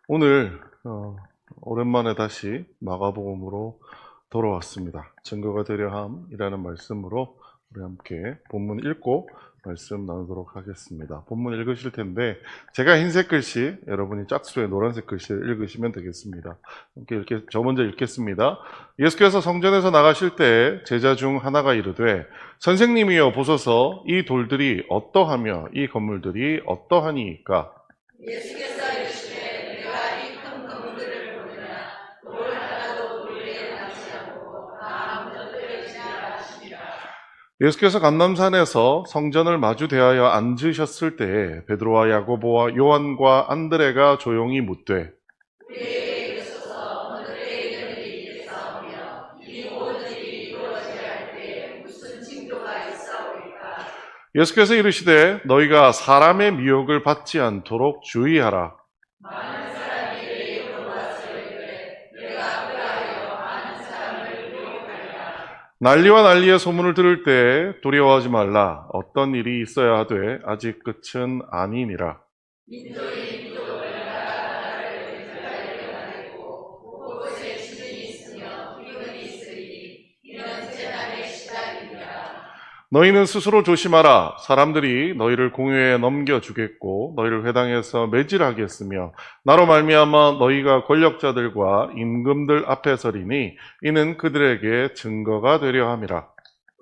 오늘 오랜만에 다시 마가복음으로 돌아왔습니다. 증거가 되려 함이라는 말씀으로 우리 함께 본문 읽고 말씀 나누도록 하겠습니다. 본문 읽으실 텐데 제가 흰색 글씨, 여러분이 짝수의 노란색 글씨를 읽으시면 되겠습니다. 저 먼저 읽겠습니다. 예수께서 성전에서 나가실 때 제자 중 하나가 이르되 선생님이여 보소서 이 돌들이 어떠하며 이 건물들이 어떠하니이까. 예수께서 이르시되 내가 이 큰 건물들을 보느냐 돌 하나도 돌 위에 남지 않고 다 무너뜨려지리라 하시니라. 예수께서 감람산에서 성전을 마주 대하여 앉으셨을 때에 베드로와 야고보와 요한과 안드레가 조용히 묻되 우리에게 이르소서 어느 때에 이런 일이 있사오며 이 모든 일이 이루어져야 할 때에 무슨 징조가 있사오리까. 예수께서 이르시되 너희가 사람의 미혹을 받지 않도록 주의하라. 많은 사람이 내 이름으로 와서 이르되 내가 그리하여 많은 사람을 미혹하리라. 난리와 난리의 소문을 들을 때 두려워하지 말라. 어떤 일이 있어야 하되 아직 끝은 아니니라. 민족이 민족을 나라를 흩갈리게 하겠고 곳곳에 지진이 있으며 기근이 있으리니 이는 재난의 시작이니라. 너희는 스스로 조심하라. 사람들이 너희를 공회에 넘겨주겠고 너희를 회당에서 매질하겠으며 나로 말미암아 너희가 권력자들과 임금들 앞에 서리니 이는 그들에게 증거가 되려 함이라.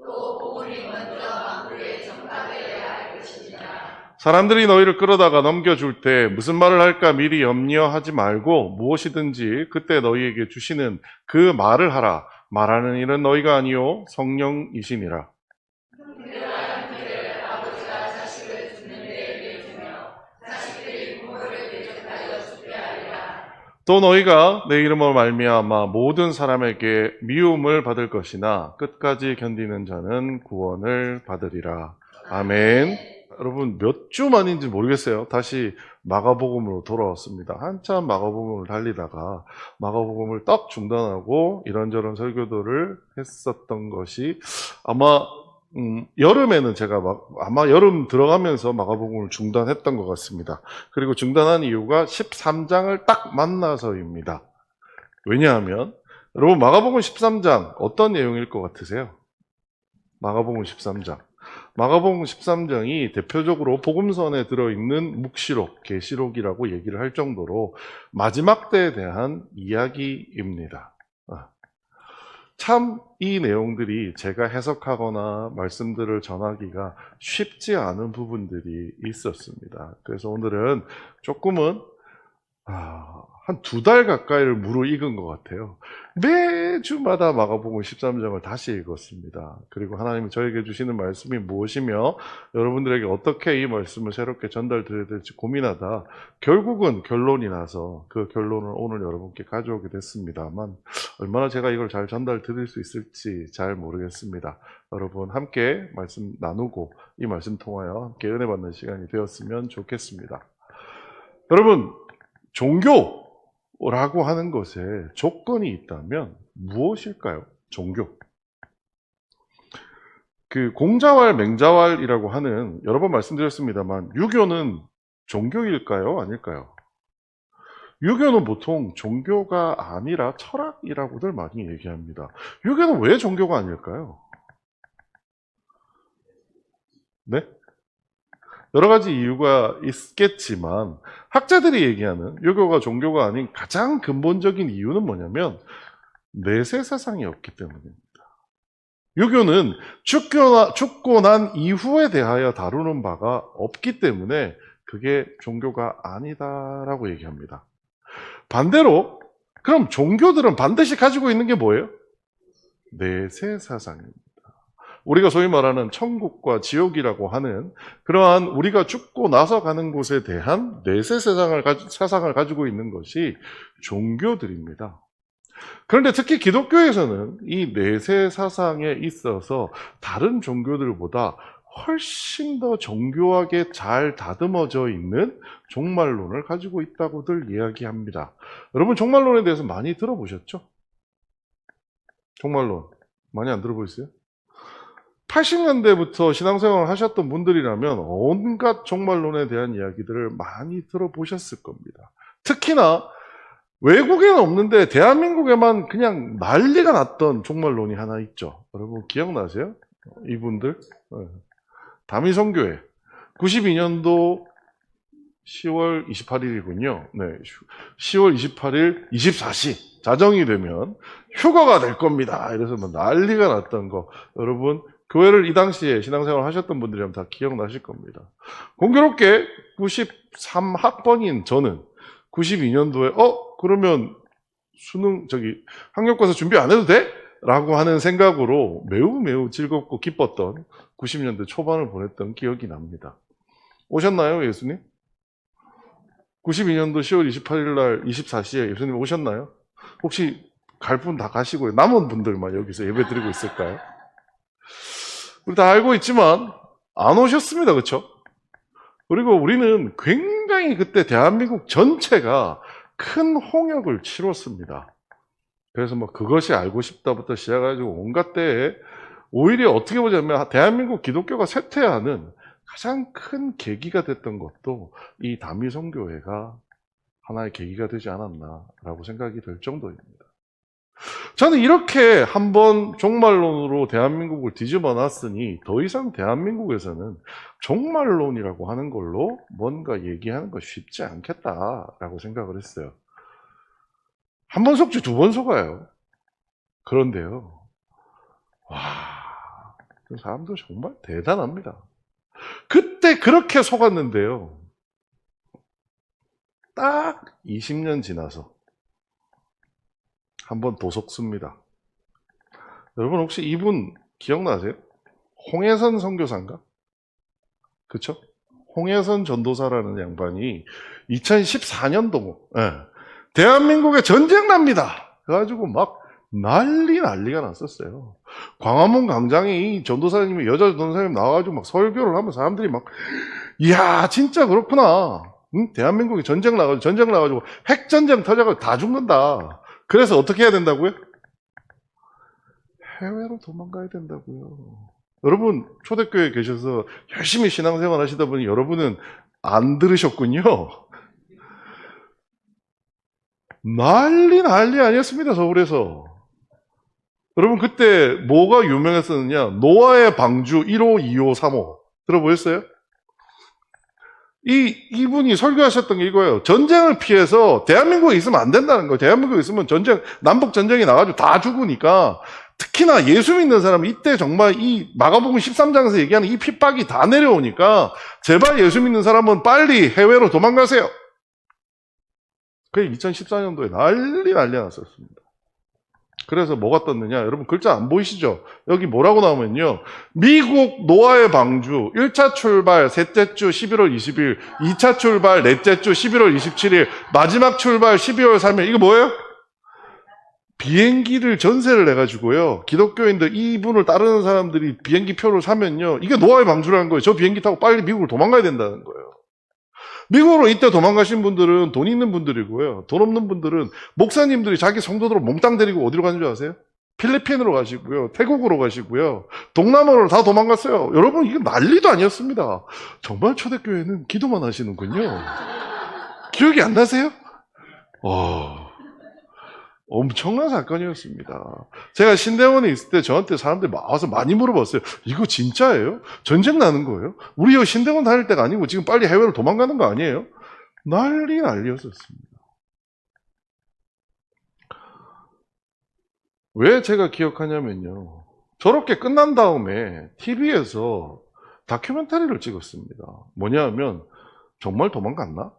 또 복음이 먼저 만국에 전파되어야 할 것이니라. 사람들이 너희를 끌어다가 넘겨줄 때 무슨 말을 할까 미리 염려하지 말고 무엇이든지 그때 너희에게 주시는 그 말을 하라. 말하는 일은 너희가 아니요 성령이시니라. 그러한 그를 아버지가 자식을 죽는 데에 주며 자식들이 부모를 대적하여 죽게 하리라. 또 너희가 내 이름으로 말미암아 모든 사람에게 미움을 받을 것이나 끝까지 견디는 자는 구원을 받으리라. 아멘. 여러분 몇 주 만인지 모르겠어요. 다시 마가복음으로 돌아왔습니다. 한참 마가복음을 달리다가 마가복음을 딱 중단하고 이런저런 설교들을 했었던 것이 아마 여름에는 제가 아마 여름 들어가면서 마가복음을 중단했던 것 같습니다. 그리고 중단한 이유가 13장을 딱 만나서입니다. 왜냐하면 여러분 마가복음 13장 어떤 내용일 것 같으세요? 마가복음 13장. 마가복음 13장이 대표적으로 복음서에 들어있는 묵시록, 계시록이라고 얘기를 할 정도로 마지막 때에 대한 이야기입니다. 참 이 내용들이 제가 해석하거나 말씀들을 전하기가 쉽지 않은 부분들이 있었습니다. 그래서 오늘은 조금은 한 2달 가까이를 무르익은 것 같아요. 매주마다 마가복음 13장을 다시 읽었습니다. 그리고 하나님이 저에게 주시는 말씀이 무엇이며 여러분들에게 어떻게 이 말씀을 새롭게 전달드려야 될지 고민하다 결국은 결론이 나서 그 결론을 오늘 여러분께 가져오게 됐습니다만 얼마나 제가 이걸 잘 전달드릴 수 있을지 잘 모르겠습니다. 여러분 함께 말씀 나누고 이 말씀 통하여 함께 은혜 받는 시간이 되었으면 좋겠습니다. 여러분 종교라고 하는 것에 조건이 있다면 무엇일까요? 종교. 그 공자왈, 맹자왈이라고 하는 여러 번 말씀드렸습니다만 유교는 종교일까요? 아닐까요? 유교는 보통 종교가 아니라 철학이라고들 많이 얘기합니다. 유교는 왜 종교가 아닐까요? 네? 여러 가지 이유가 있겠지만 학자들이 얘기하는 유교가 종교가 아닌 가장 근본적인 이유는 뭐냐면 내세 사상이 없기 때문입니다. 유교는 죽고 난 이후에 대하여 다루는 바가 없기 때문에 그게 종교가 아니다라고 얘기합니다. 반대로 그럼 종교들은 반드시 가지고 있는 게 뭐예요? 내세 사상입니다. 우리가 소위 말하는 천국과 지옥이라고 하는 그러한 우리가 죽고 나서 가는 곳에 대한 내세 사상을 가지고 있는 것이 종교들입니다. 그런데 특히 기독교에서는 이 내세 사상에 있어서 다른 종교들보다 훨씬 더 정교하게 잘 다듬어져 있는 종말론을 가지고 있다고들 이야기합니다. 여러분 종말론에 대해서 많이 들어보셨죠? 종말론 많이 안 들어보셨어요? 80년대부터 신앙생활을 하셨던 분들이라면 온갖 종말론에 대한 이야기들을 많이 들어보셨을 겁니다. 특히나 외국에는 없는데 대한민국에만 그냥 난리가 났던 종말론이 하나 있죠. 여러분 기억나세요? 이분들? 다미성교회 92년도 10월 28일이군요. 네, 10월 28일 24시 자정이 되면 휴거가 될 겁니다. 이래서 막 난리가 났던 거. 여러분 교회를 이 당시에 신앙생활 하셨던 분들이라면 다 기억나실 겁니다. 공교롭게 93학번인 저는 92년도에 그러면 수능 학력고사 준비 안 해도 돼? 라고 하는 생각으로 매우 즐겁고 기뻤던 90년대 초반을 보냈던 기억이 납니다. 오셨나요, 예수님? 92년도 10월 28일 날 24시에 예수님 오셨나요? 혹시 갈 분 다 가시고요. 남은 분들만 여기서 예배 드리고 있을까요? 우리 다 알고 있지만 안 오셨습니다. 그렇죠? 그리고 우리는 굉장히 그때 대한민국 전체가 큰 홍역을 치렀습니다. 그래서 그것이 알고 싶다부터 시작해가지고 온갖 때에 오히려 어떻게 보자면 대한민국 기독교가 쇠퇴하는 가장 큰 계기가 됐던 것도 이 다미성교회가 하나의 계기가 되지 않았나라고 생각이 될 정도입니다. 저는 이렇게 한번 종말론으로 대한민국을 뒤집어 놨으니 더 이상 대한민국에서는 종말론이라고 하는 걸로 뭔가 얘기하는 거 쉽지 않겠다라고 생각을 했어요. 한 번 속지 두 번 속아요. 그런데요. 와, 그 사람들 정말 대단합니다. 그때 그렇게 속았는데요. 딱 20년 지나서 한 번 더 속습니다. 여러분 혹시 이분 기억나세요? 홍해선 선교사인가? 그쵸? 홍해선 전도사라는 양반이 2014년도 대한민국에 전쟁 납니다. 그래가지고 막 난리가 났었어요. 광화문 광장에 이 전도사님이 여자 전도사님 나와가지고 막 설교를 하면 사람들이 막 이야 진짜 그렇구나. 응? 대한민국에 전쟁 나가지고 핵전쟁 터져가지고 다 죽는다. 그래서 어떻게 해야 된다고요? 해외로 도망가야 된다고요. 여러분 초대교회에 계셔서 열심히 신앙생활 하시다 보니 여러분은 안 들으셨군요. 난리 아니었습니다. 서울에서. 여러분 그때 뭐가 유명했었느냐? 노아의 방주 1호, 2호, 3호 들어보셨어요? 이분이 설교하셨던 게 이거예요. 전쟁을 피해서 대한민국에 있으면 안 된다는 거예요. 대한민국에 있으면 남북 전쟁이 나가지고 다 죽으니까 특히나 예수 믿는 사람은 이때 정말 이 마가복음 13장에서 얘기하는 이 핍박이 다 내려오니까 제발 예수 믿는 사람은 빨리 해외로 도망가세요. 그게 2014년도에 난리 났었습니다. 그래서 뭐가 떴느냐? 여러분 글자 안 보이시죠? 여기 뭐라고 나오면요. 미국 노아의 방주 1차 출발 셋째 주 11월 20일, 2차 출발 넷째 주 11월 27일, 마지막 출발 12월 3일. 이거 뭐예요? 비행기를 전세를 내가지고요. 기독교인들 이분을 따르는 사람들이 비행기 표를 사면요. 이게 노아의 방주라는 거예요. 저 비행기 타고 빨리 미국을 도망가야 된다는 거예요. 미국으로 이때 도망가신 분들은 돈 있는 분들이고요. 돈 없는 분들은 목사님들이 자기 성도들을 몽땅 데리고 어디로 가는 줄 아세요? 필리핀으로 가시고요. 태국으로 가시고요. 동남아로 다 도망갔어요. 여러분 이게 난리도 아니었습니다. 정말 초대교회는 기도만 하시는군요. 기억이 안 나세요? 엄청난 사건이었습니다. 제가 신대원에 있을 때 저한테 사람들이 와서 많이 물어봤어요. 이거 진짜예요? 전쟁 나는 거예요? 우리 여기 신대원 다닐 때가 아니고 지금 빨리 해외로 도망가는 거 아니에요? 난리였었습니다. 왜 제가 기억하냐면요. 저렇게 끝난 다음에 TV에서 다큐멘터리를 찍었습니다. 뭐냐면 정말 도망갔나?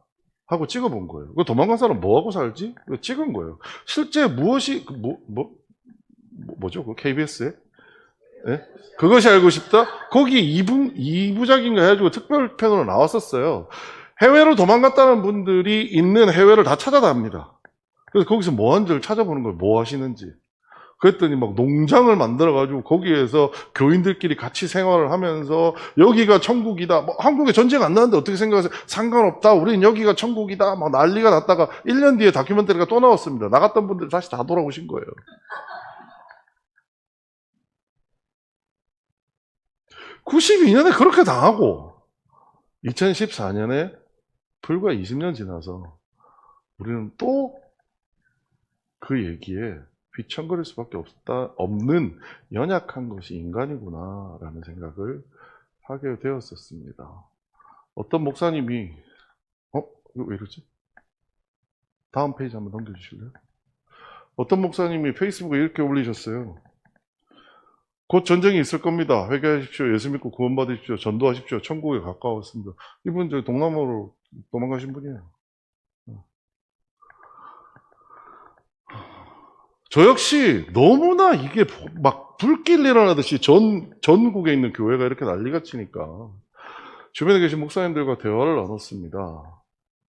하고 찍어본 거예요. 그 도망간 사람 뭐하고 살지? 찍은 거예요. 실제 무엇이, 뭐죠? 그 KBS에? 네? 그것이 알고 싶다? 거기 2부작인가 해가지고 특별편으로 나왔었어요. 해외로 도망갔다는 분들이 있는 해외를 다 찾아답니다. 그래서 거기서 뭐 하는지를 찾아보는 거예요. 뭐 하시는지. 그랬더니 막 농장을 만들어가지고 거기에서 교인들끼리 같이 생활을 하면서 여기가 천국이다. 한국에 전쟁 안 나는데 어떻게 생각하세요? 상관없다. 우린 여기가 천국이다. 막 난리가 났다가 1년 뒤에 다큐멘터리가 또 나왔습니다. 나갔던 분들 다시 다 돌아오신 거예요. (92년에) 그렇게 당하고 2014년에 불과 20년 지나서 우리는 또 그 얘기에 휘청거릴 수밖에 없는 연약한 것이 인간이구나라는 생각을 하게 되었었습니다. 어떤 목사님이 이거 왜 이러지? 다음 페이지 한번 넘겨주실래요? 어떤 목사님이 페이스북에 이렇게 올리셨어요. 곧 전쟁이 있을 겁니다. 회개하십시오. 예수 믿고 구원받으십시오. 전도하십시오. 천국에 가까웠습니다. 이분 저 동남아로 도망가신 분이에요. 저 역시 너무나 이게 막 불길 일어나듯이 전국에 있는 교회가 이렇게 난리가 치니까 주변에 계신 목사님들과 대화를 나눴습니다.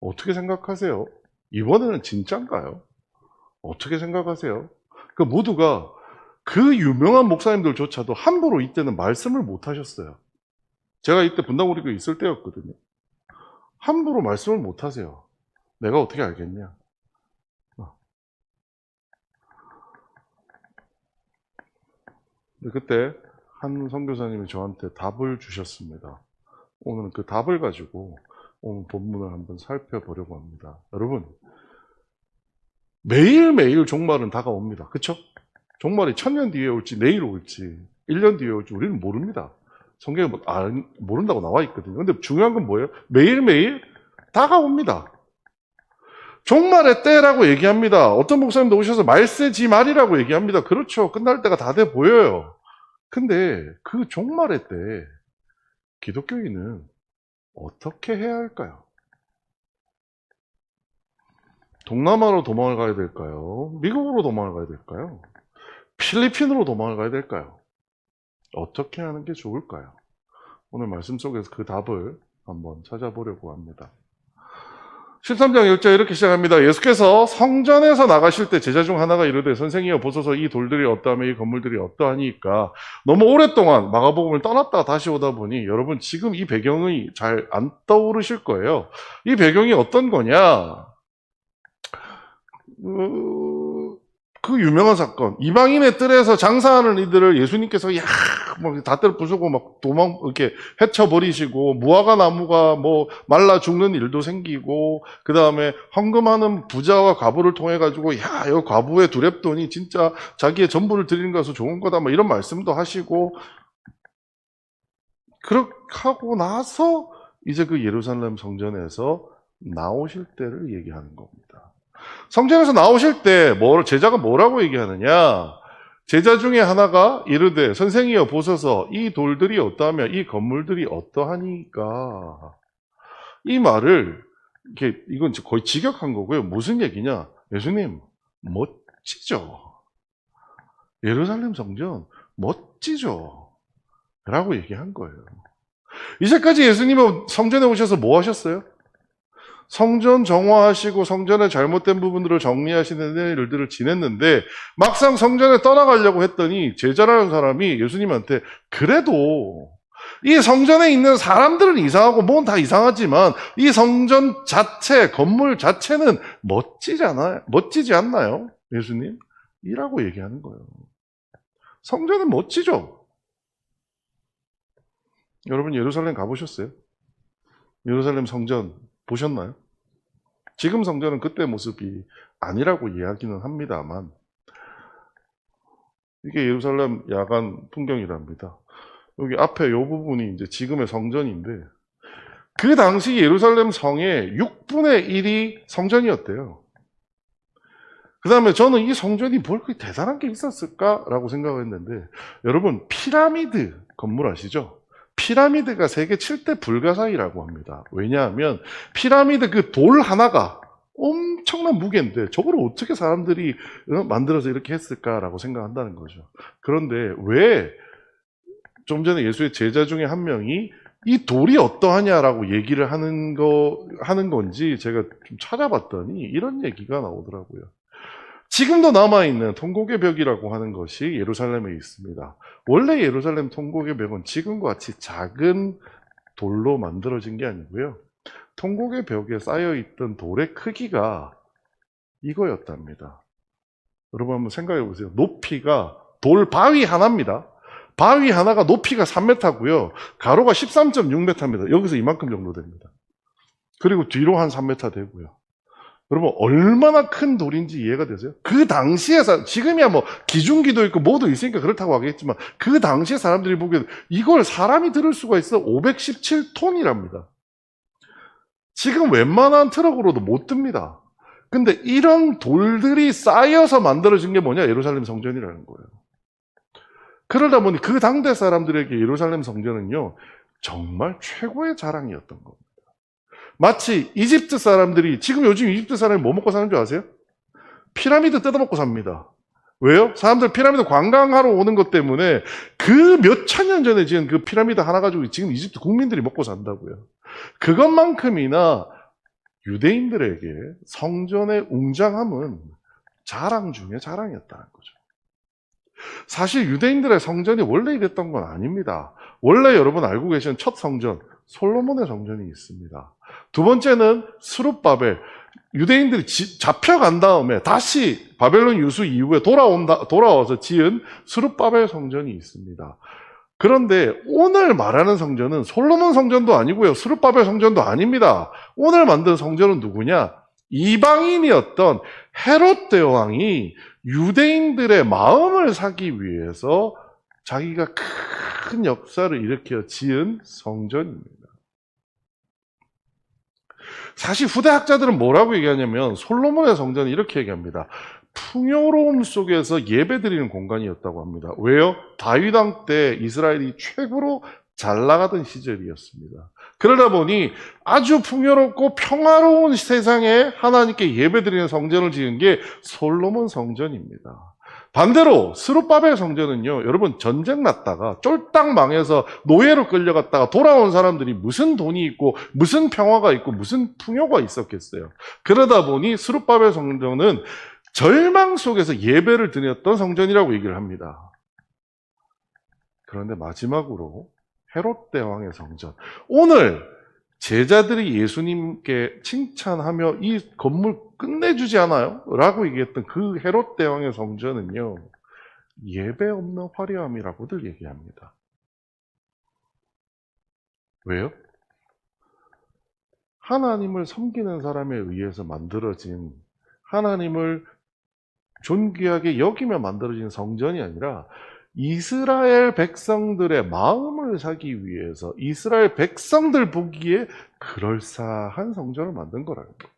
어떻게 생각하세요? 이번에는 진짜인가요? 어떻게 생각하세요? 그 모두가 그 유명한 목사님들조차도 함부로 이때는 말씀을 못 하셨어요. 제가 이때 분당우리교회 있을 때였거든요. 함부로 말씀을 못 하세요. 내가 어떻게 알겠냐? 그때 한 선교사님이 저한테 답을 주셨습니다. 오늘은 그 답을 가지고 오늘 본문을 한번 살펴보려고 합니다. 여러분, 매일매일 종말은 다가옵니다. 그쵸? 종말이 1000년 뒤에 올지 내일 올지 1년 뒤에 올지 우리는 모릅니다. 성경에 모른다고 나와 있거든요. 근데 중요한 건 뭐예요? 매일매일 다가옵니다. 종말의 때라고 얘기합니다. 어떤 목사님도 오셔서 말세지 말이라고 얘기합니다. 그렇죠. 끝날 때가 다 돼 보여요. 근데 그 종말의 때 기독교인은 어떻게 해야 할까요? 동남아로 도망을 가야 될까요? 미국으로 도망을 가야 될까요? 필리핀으로 도망을 가야 될까요? 어떻게 하는 게 좋을까요? 오늘 말씀 속에서 그 답을 한번 찾아보려고 합니다. 13장 1절 이렇게 시작합니다. 예수께서 성전에서 나가실 때 제자 중 하나가 이르되 선생이여 보소서 이 돌들이 어떠하며 이 건물들이 어떠하니까 너무 오랫동안 마가복음을 떠났다가 다시 오다 보니 여러분 지금 이 배경이 잘 안 떠오르실 거예요. 이 배경이 어떤 거냐? 그 유명한 사건, 이방인의 뜰에서 장사하는 이들을 예수님께서 다 때려 부수고 막 이렇게 헤쳐버리시고 무화과 나무가 말라 죽는 일도 생기고 그 다음에 헌금하는 부자와 과부를 통해 가지고 이 과부의 두렙돈이 진짜 자기의 전부를 드리는 것서 좋은 거다 이런 말씀도 하시고 그렇게 하고 나서 이제 그 예루살렘 성전에서 나오실 때를 얘기하는 겁니다. 성전에서 나오실 때 제자가 뭐라고 얘기하느냐? 제자 중에 하나가 이르되 선생이여 보소서 이 돌들이 어떠하며 이 건물들이 어떠하니까. 이 말을 이건 거의 직역한 거고요. 무슨 얘기냐? 예수님 멋지죠. 예루살렘 성전 멋지죠. 라고 얘기한 거예요. 이제까지 예수님은 성전에 오셔서 뭐 하셨어요? 성전 정화하시고 성전의 잘못된 부분들을 정리하시는 일들을 지냈는데 막상 성전에 떠나가려고 했더니 제자라는 사람이 예수님한테 그래도 이 성전에 있는 사람들은 이상하고 뭔 다 이상하지만 이 성전 자체, 건물 자체는 멋지지 않나요? 예수님? 이라고 얘기하는 거예요. 성전은 멋지죠? 여러분 예루살렘 가보셨어요? 예루살렘 성전 보셨나요? 지금 성전은 그때 모습이 아니라고 이야기는 합니다만 이게 예루살렘 야간 풍경이랍니다. 여기 앞에 이 부분이 이제 지금의 성전인데 그 당시 예루살렘 성의 6분의 1이 성전이었대요. 그 다음에 저는 이 성전이 뭘 그렇게 대단한 게 있었을까라고 생각했는데 여러분 피라미드 건물 아시죠? 피라미드가 세계 7대 불가사의라고 합니다. 왜냐하면 피라미드 그 돌 하나가 엄청난 무게인데 저걸 어떻게 사람들이 만들어서 이렇게 했을까라고 생각한다는 거죠. 그런데 왜 좀 전에 예수의 제자 중에 한 명이 이 돌이 어떠하냐라고 얘기를 하는 건지 제가 좀 찾아봤더니 이런 얘기가 나오더라고요. 지금도 남아있는 통곡의 벽이라고 하는 것이 예루살렘에 있습니다. 원래 예루살렘 통곡의 벽은 지금과 같이 작은 돌로 만들어진 게 아니고요. 통곡의 벽에 쌓여있던 돌의 크기가 이거였답니다. 여러분 한번 생각해 보세요. 높이가 돌 바위 하나입니다. 바위 하나가 높이가 3m고요. 가로가 13.6m입니다. 여기서 이만큼 정도 됩니다. 그리고 뒤로 한 3m 되고요. 여러분 얼마나 큰 돌인지 이해가 되세요? 그 당시에 지금이야 뭐 기중기도 있고 뭐도 있으니까 그렇다고 하겠지만 그 당시에 사람들이 보기에도 이걸 사람이 들을 수가 있어 517톤이랍니다. 지금 웬만한 트럭으로도 못 듭니다. 근데 이런 돌들이 쌓여서 만들어진 게 뭐냐? 예루살렘 성전이라는 거예요. 그러다 보니 그 당대 사람들에게 예루살렘 성전은요, 정말 최고의 자랑이었던 겁니다. 마치 이집트 사람들이, 지금 요즘 이집트 사람이 뭐 먹고 사는 줄 아세요? 피라미드 뜯어먹고 삽니다. 왜요? 사람들 피라미드 관광하러 오는 것 때문에 그 몇 천 년 전에 지은 그 피라미드 하나 가지고 지금 이집트 국민들이 먹고 산다고요. 그것만큼이나 유대인들에게 성전의 웅장함은 자랑 중에 자랑이었다는 거죠. 사실 유대인들의 성전이 원래 이랬던 건 아닙니다. 원래 여러분 알고 계시는 첫 성전, 솔로몬의 성전이 있습니다. 두 번째는 스룹바벨, 유대인들이 잡혀간 다음에 다시 바벨론 유수 이후에 돌아와서 지은 스룹바벨 성전이 있습니다. 그런데 오늘 말하는 성전은 솔로몬 성전도 아니고요. 스룹바벨 성전도 아닙니다. 오늘 만든 성전은 누구냐? 이방인이었던 헤롯 대왕이 유대인들의 마음을 사기 위해서 자기가 큰 역사를 일으켜 지은 성전입니다. 사실 후대 학자들은 뭐라고 얘기하냐면 솔로몬의 성전은 이렇게 얘기합니다. 풍요로움 속에서 예배드리는 공간이었다고 합니다. 왜요? 다윗 왕 때 이스라엘이 최고로 잘 나가던 시절이었습니다. 그러다 보니 아주 풍요롭고 평화로운 세상에 하나님께 예배드리는 성전을 지은 게 솔로몬 성전입니다. 반대로 스룹바벨 성전은요, 여러분 전쟁 났다가 쫄딱 망해서 노예로 끌려갔다가 돌아온 사람들이 무슨 돈이 있고 무슨 평화가 있고 무슨 풍요가 있었겠어요. 그러다 보니 스룹바벨 성전은 절망 속에서 예배를 드렸던 성전이라고 얘기를 합니다. 그런데 마지막으로 헤롯 대왕의 성전. 오늘 제자들이 예수님께 칭찬하며 이 건물 끝내주지 않아요? 라고 얘기했던 그 헤롯 대왕의 성전은요, 예배 없는 화려함이라고들 얘기합니다. 왜요? 하나님을 섬기는 사람에 의해서 만들어진, 하나님을 존귀하게 여기며 만들어진 성전이 아니라 이스라엘 백성들의 마음을 사기 위해서 이스라엘 백성들 보기에 그럴싸한 성전을 만든 거라는 거예요.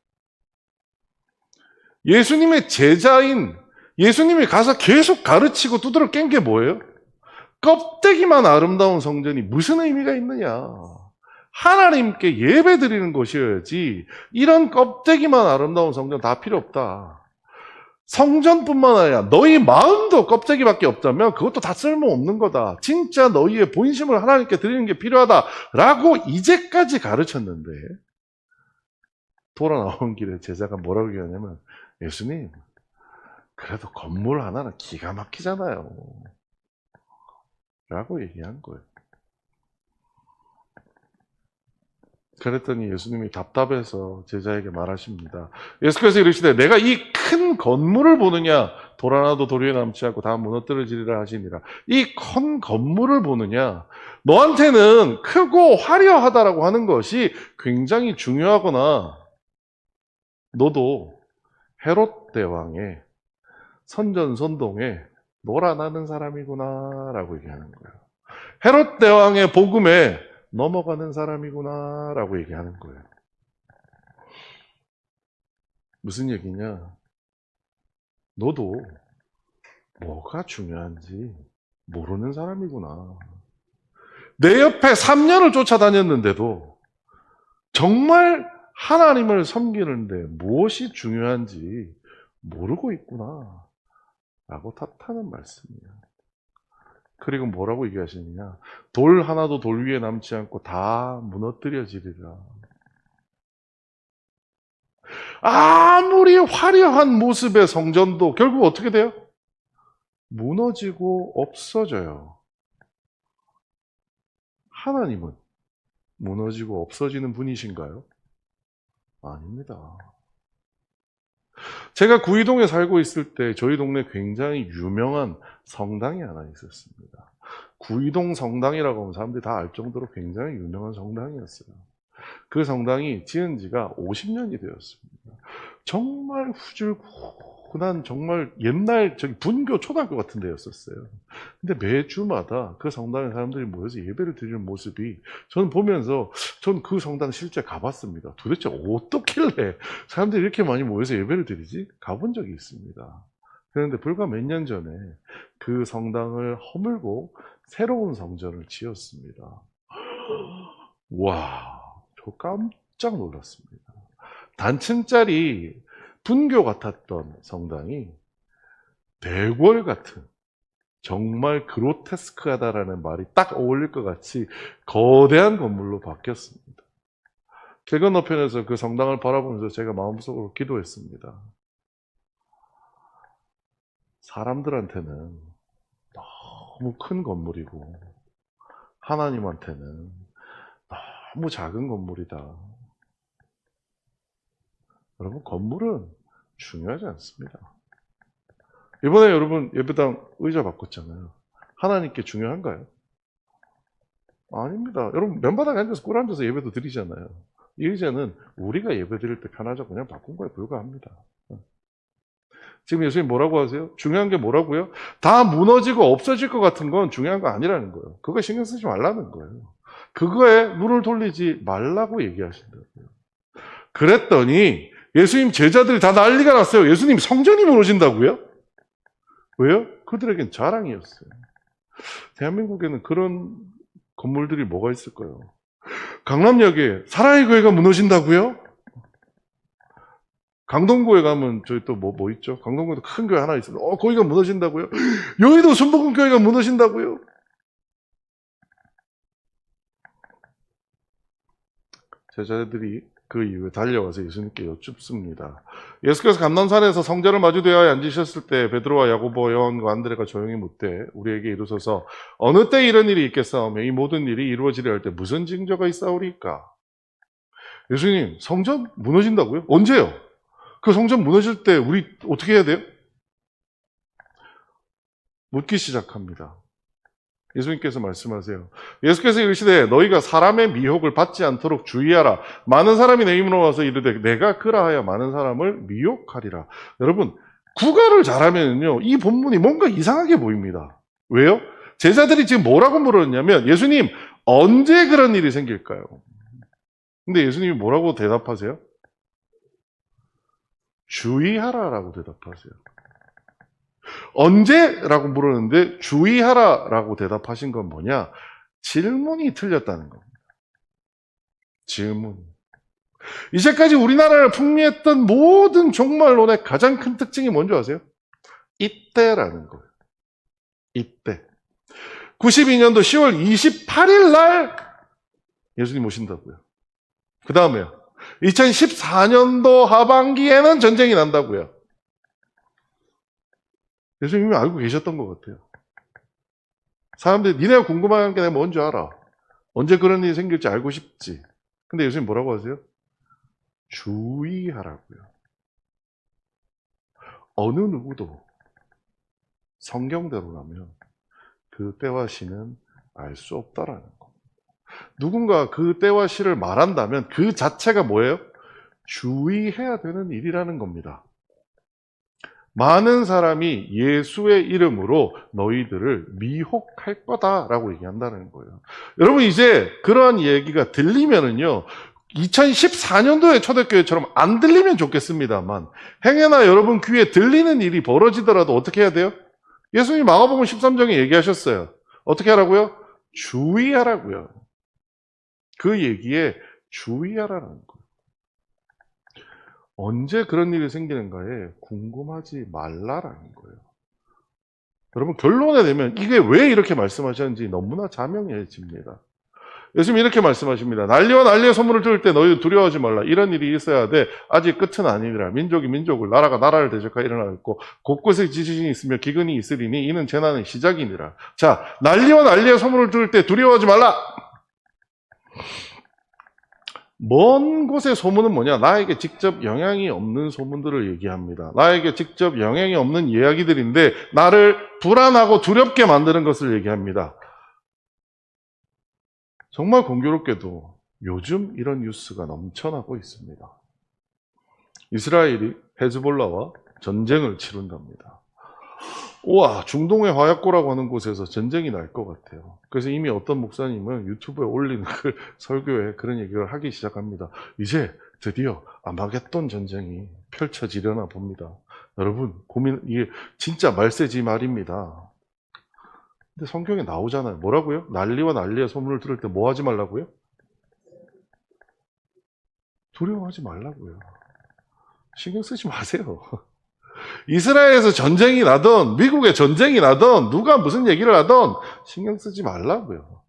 예수님의 제자인 예수님이 가서 계속 가르치고 두드러 깬 게 뭐예요? 껍데기만 아름다운 성전이 무슨 의미가 있느냐? 하나님께 예배 드리는 곳이어야지 이런 껍데기만 아름다운 성전 다 필요 없다. 성전뿐만 아니라 너희 마음도 껍데기밖에 없다면 그것도 다 쓸모없는 거다. 진짜 너희의 본심을 하나님께 드리는 게 필요하다라고 이제까지 가르쳤는데 돌아 나온 길에 제자가 뭐라고 얘기하냐면 예수님 그래도 건물 하나는 기가 막히잖아요 라고 얘기한 거예요. 그랬더니 예수님이 답답해서 제자에게 말하십니다. 예수께서 이르시되 내가 이 큰 건물을 보느냐 돌 하나도 돌 위에 남지 않고 다 무너뜨려지리라 하시니라. 이 큰 건물을 보느냐 너한테는 크고 화려하다라고 하는 것이 굉장히 중요하거나 너도 헤롯 대왕의 선전선동에 놀아나는 사람이구나 라고 얘기하는 거예요. 헤롯 대왕의 복음에 넘어가는 사람이구나 라고 얘기하는 거예요. 무슨 얘기냐? 너도 뭐가 중요한지 모르는 사람이구나. 내 옆에 3년을 쫓아다녔는데도 정말 하나님을 섬기는데 무엇이 중요한지 모르고 있구나 라고 탓하는 말씀이에요. 그리고 뭐라고 얘기하시느냐? 돌 하나도 돌 위에 남지 않고 다 무너뜨려지리라. 아무리 화려한 모습의 성전도 결국 어떻게 돼요? 무너지고 없어져요. 하나님은 무너지고 없어지는 분이신가요? 아닙니다. 제가 구이동에 살고 있을 때 저희 동네 굉장히 유명한 성당이 하나 있었습니다. 구이동 성당이라고 하면 사람들이 다 알 정도로 굉장히 유명한 성당이었어요. 그 성당이 지은 지가 50년이 되었습니다. 정말 후줄근한 정말 옛날 저기 분교 초등학교 같은 데였었어요. 근데 매주마다 그 성당에 사람들이 모여서 예배를 드리는 모습이 저는 보면서 전 그 성당 실제 가봤습니다. 도대체 어떻길래 사람들이 이렇게 많이 모여서 예배를 드리지? 가본 적이 있습니다. 그런데 불과 몇 년 전에 그 성당을 허물고 새로운 성전을 지었습니다. 와, 저 깜짝 놀랐습니다. 단층짜리 분교 같았던 성당이 대궐 같은 정말 그로테스크하다라는 말이 딱 어울릴 것 같이 거대한 건물로 바뀌었습니다. 길 건너편에서 그 성당을 바라보면서 제가 마음속으로 기도했습니다. 사람들한테는 너무 큰 건물이고 하나님한테는 너무 작은 건물이다. 여러분, 건물은 중요하지 않습니다. 이번에 여러분 예배당 의자 바꿨잖아요. 하나님께 중요한가요? 아닙니다. 여러분 맨바닥에 앉아서 꿇어 앉아서 예배도 드리잖아요. 이 의자는 우리가 예배 드릴 때 편하자고 그냥 바꾼 거에 불과합니다. 지금 예수님 뭐라고 하세요? 중요한 게 뭐라고요? 다 무너지고 없어질 것 같은 건 중요한 거 아니라는 거예요. 그거에 신경 쓰지 말라는 거예요. 그거에 눈을 돌리지 말라고 얘기하신다고요. 그랬더니 예수님 제자들이 다 난리가 났어요. 예수님 성전이 무너진다고요? 왜요? 그들에겐 자랑이었어요. 대한민국에는 그런 건물들이 뭐가 있을까요? 강남역에 사랑의 교회가 무너진다고요? 강동구에 가면 저희 또 뭐 있죠? 강동구에도 큰 교회 하나 있어요. 거기가 무너진다고요? 여의도 순복음 교회가 무너진다고요? 제자들이 그 이후에 달려와서 예수님께 여쭙습니다. 예수께서 감난산에서 성전을 마주대하여 앉으셨을 때 베드로와 야고보, 요한과 안드레가 조용히 묻되 우리에게 이르소서 어느 때 이런 일이 있겠사오며 이 모든 일이 이루어지려 할 때 무슨 징조가 있사오리까? 예수님, 성전 무너진다고요? 언제요? 그 성전 무너질 때 우리 어떻게 해야 돼요? 묻기 시작합니다. 예수님께서 말씀하세요. 예수께서 이르시되 너희가 사람의 미혹을 받지 않도록 주의하라. 많은 사람이 내 이름으로 와서 이르되 내가 그라하여 많은 사람을 미혹하리라. 여러분, 국어를 잘하면요 이 본문이 뭔가 이상하게 보입니다. 왜요? 제자들이 지금 뭐라고 물었냐면 예수님 언제 그런 일이 생길까요? 근데 예수님이 뭐라고 대답하세요? 주의하라라고 대답하세요. 언제라고 물었는데 주의하라라고 대답하신 건 뭐냐? 질문이 틀렸다는 겁니다. 질문. 이제까지 우리나라를 풍미했던 모든 종말론의 가장 큰 특징이 뭔지 아세요? 이때라는 거예요. 이때. 92년도 10월 28일 날 예수님 오신다고요. 그 다음에요. 2014년도 하반기에는 전쟁이 난다고요. 예수님이 알고 계셨던 것 같아요. 사람들이 니네가 궁금한 게 내가 뭔지 알아. 언제 그런 일이 생길지 알고 싶지. 근데 예수님 뭐라고 하세요? 주의하라고요. 어느 누구도 성경대로라면 그 때와 시는 알 수 없다라는 겁니다. 누군가 그 때와 시를 말한다면 그 자체가 뭐예요? 주의해야 되는 일이라는 겁니다. 많은 사람이 예수의 이름으로 너희들을 미혹할 거다라고 얘기한다는 거예요. 여러분 이제 그러한 얘기가 들리면은요 2014년도의 초대교회처럼 안 들리면 좋겠습니다만 행여나 여러분 귀에 들리는 일이 벌어지더라도 어떻게 해야 돼요? 예수님이 마가복음 13장에 얘기하셨어요. 어떻게 하라고요? 주의하라고요. 그 얘기에 주의하라는 거예요. 언제 그런 일이 생기는가에 궁금하지 말라라는 거예요. 여러분 결론에 내면 이게 왜 이렇게 말씀하셨는지 너무나 자명해집니다. 예수님이 이렇게 말씀하십니다. 난리와 난리의 소문을 들을 때 너희들 두려워하지 말라. 이런 일이 있어야 돼. 아직 끝은 아니니라. 민족이 민족을, 나라가 나라를 대적하여 일어나겠고 곳곳에 지진이 있으며 기근이 있으리니 이는 재난의 시작이니라. 자, 난리와 난리의 소문을 들을 때 두려워하지 말라. 먼 곳의 소문은 뭐냐? 나에게 직접 영향이 없는 소문들을 얘기합니다. 나에게 직접 영향이 없는 이야기들인데 나를 불안하고 두렵게 만드는 것을 얘기합니다. 정말 공교롭게도 요즘 이런 뉴스가 넘쳐나고 있습니다. 이스라엘이 헤즈볼라와 전쟁을 치른답니다. 우와, 중동의 화약고라고 하는 곳에서 전쟁이 날 것 같아요. 그래서 이미 어떤 목사님은 유튜브에 올리는 그 설교에 그런 얘기를 하기 시작합니다. 이제 드디어 아마겟돈 전쟁이 펼쳐지려나 봅니다. 여러분, 이게 진짜 말세지 말입니다. 근데 성경에 나오잖아요. 뭐라고요? 난리와 난리의 소문을 들을 때 뭐 하지 말라고요? 두려워하지 말라고요. 신경 쓰지 마세요. 이스라엘에서 전쟁이 나든 미국에 전쟁이 나든 누가 무슨 얘기를 하든 신경 쓰지 말라고요.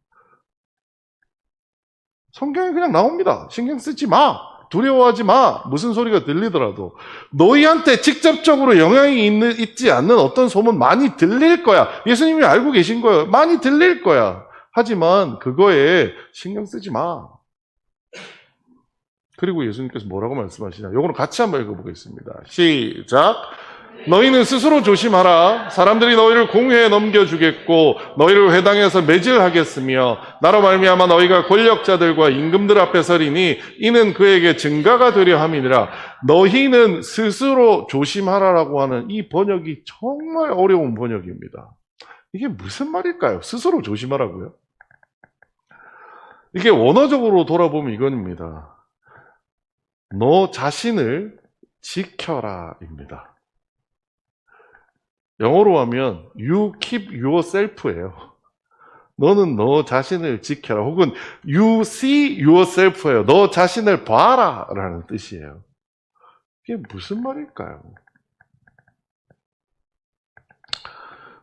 성경에 그냥 나옵니다. 신경 쓰지 마. 두려워하지 마. 무슨 소리가 들리더라도 너희한테 직접적으로 영향이 있지 않는 어떤 소문 많이 들릴 거야. 예수님이 알고 계신 거예요. 많이 들릴 거야. 하지만 그거에 신경 쓰지 마. 그리고 예수님께서 뭐라고 말씀하시냐. 요거는 같이 한번 읽어보겠습니다. 시작. 너희는 스스로 조심하라. 사람들이 너희를 공회에 넘겨주겠고 너희를 회당에서 매질하겠으며 나로 말미암아 너희가 권력자들과 임금들 앞에 서리니 이는 그에게 증거가 되려 함이니라. 너희는 스스로 조심하라라고 하는 이 번역이 정말 어려운 번역입니다. 이게 무슨 말일까요? 스스로 조심하라고요? 이게 원어적으로 돌아보면 이건입니다. 너 자신을 지켜라입니다. 영어로 하면 you keep yourself예요. 너는 너 자신을 지켜라. 혹은 you see yourself예요. 너 자신을 봐라 라는 뜻이에요. 이게 무슨 말일까요?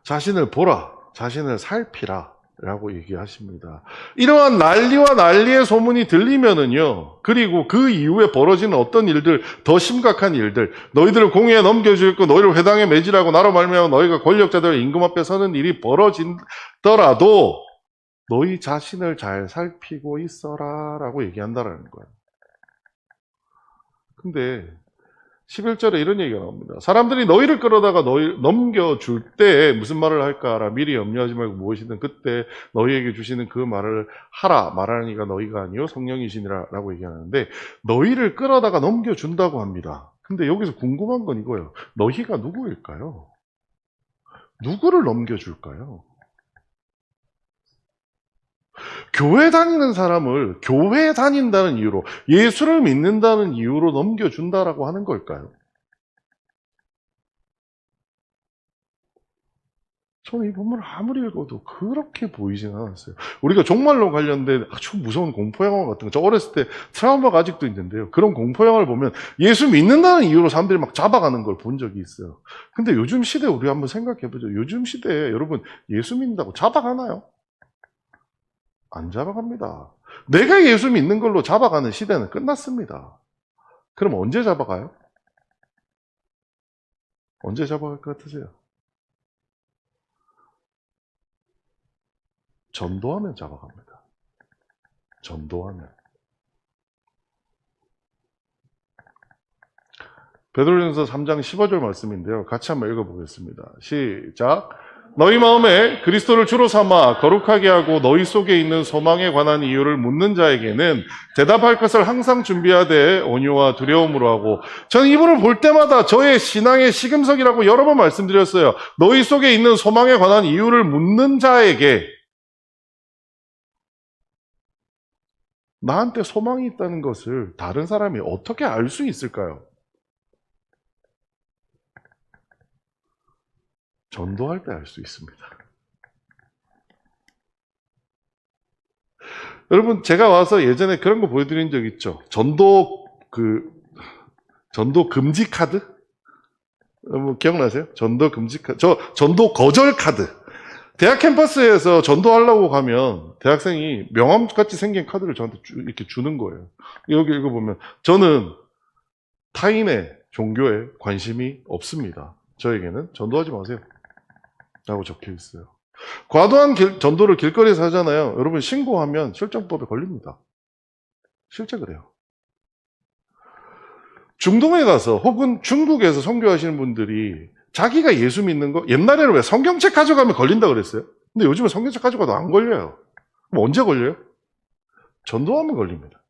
자신을 보라, 자신을 살피라 라고 얘기하십니다. 이러한 난리와 난리의 소문이 들리면은요, 그리고 그 이후에 벌어지는 어떤 일들, 더 심각한 일들, 너희들을 공회에 넘겨주겠고 너희를 회당에 매질하고 나로 말미암아 너희가 권력자들의 임금 앞에 서는 일이 벌어진더라도 너희 자신을 잘 살피고 있어라 라고 얘기한다라는 거예요. 근데 11절에 이런 얘기가 나옵니다. 사람들이 너희를 끌어다가 너희 넘겨줄 때 무슨 말을 할까라 미리 염려하지 말고 무엇이든 그때 너희에게 주시는 그 말을 하라. 말하는 이가 너희가 아니요 성령이시니라 라고 얘기하는데 너희를 끌어다가 넘겨준다고 합니다. 근데 여기서 궁금한 건 이거예요. 너희가 누구일까요? 누구를 넘겨줄까요? 교회 다니는 사람을 교회 다닌다는 이유로, 예수를 믿는다는 이유로 넘겨준다라고 하는 걸까요? 저는 이 본문을 아무리 읽어도 그렇게 보이진 않았어요. 우리가 종말로 관련된 아주 무서운 공포영화 같은 거, 저 어렸을 때 트라우마가 아직도 있는데요. 그런 공포영화를 보면 예수 믿는다는 이유로 사람들이 막 잡아가는 걸 본 적이 있어요. 근데 요즘 시대에 우리 한번 생각해보죠. 요즘 시대에 여러분 예수 믿는다고 잡아가나요? 안 잡아갑니다. 내가 예수 믿는 걸로 잡아가는 시대는 끝났습니다. 그럼 언제 잡아가요? 언제 잡아갈 것 같으세요? 전도하면 잡아갑니다. 전도하면. 베드로전서 3장 15절 말씀인데요. 같이 한번 읽어보겠습니다. 시작. 너희 마음에 그리스도를 주로 삼아 거룩하게 하고 너희 속에 있는 소망에 관한 이유를 묻는 자에게는 대답할 것을 항상 준비하되 온유와 두려움으로 하고, 저는 이분을 볼 때마다 저의 신앙의 시금석이라고 여러 번 말씀드렸어요. 너희 속에 있는 소망에 관한 이유를 묻는 자에게, 나한테 소망이 있다는 것을 다른 사람이 어떻게 알 수 있을까요? 전도할 때 알 수 있습니다. 여러분, 제가 와서 예전에 그런 거 보여드린 적 있죠? 전도 금지 카드? 뭐 기억나세요? 전도 금지 카드. 전도 거절 카드. 대학 캠퍼스에서 전도하려고 가면 대학생이 명함같이 생긴 카드를 저한테 이렇게 주는 거예요. 여기 읽어보면, 저는 타인의 종교에 관심이 없습니다. 저에게는 전도하지 마세요 라고 적혀 있어요. 과도한 전도를 길거리에서 하잖아요. 여러분, 신고하면 실정법에 걸립니다. 실제 그래요. 중동에 가서 혹은 중국에서 선교하시는 분들이 자기가 예수 믿는 거, 옛날에는 왜 성경책 가져가면 걸린다 그랬어요? 근데 요즘은 성경책 가져가도 안 걸려요. 그럼 언제 걸려요? 전도하면 걸립니다.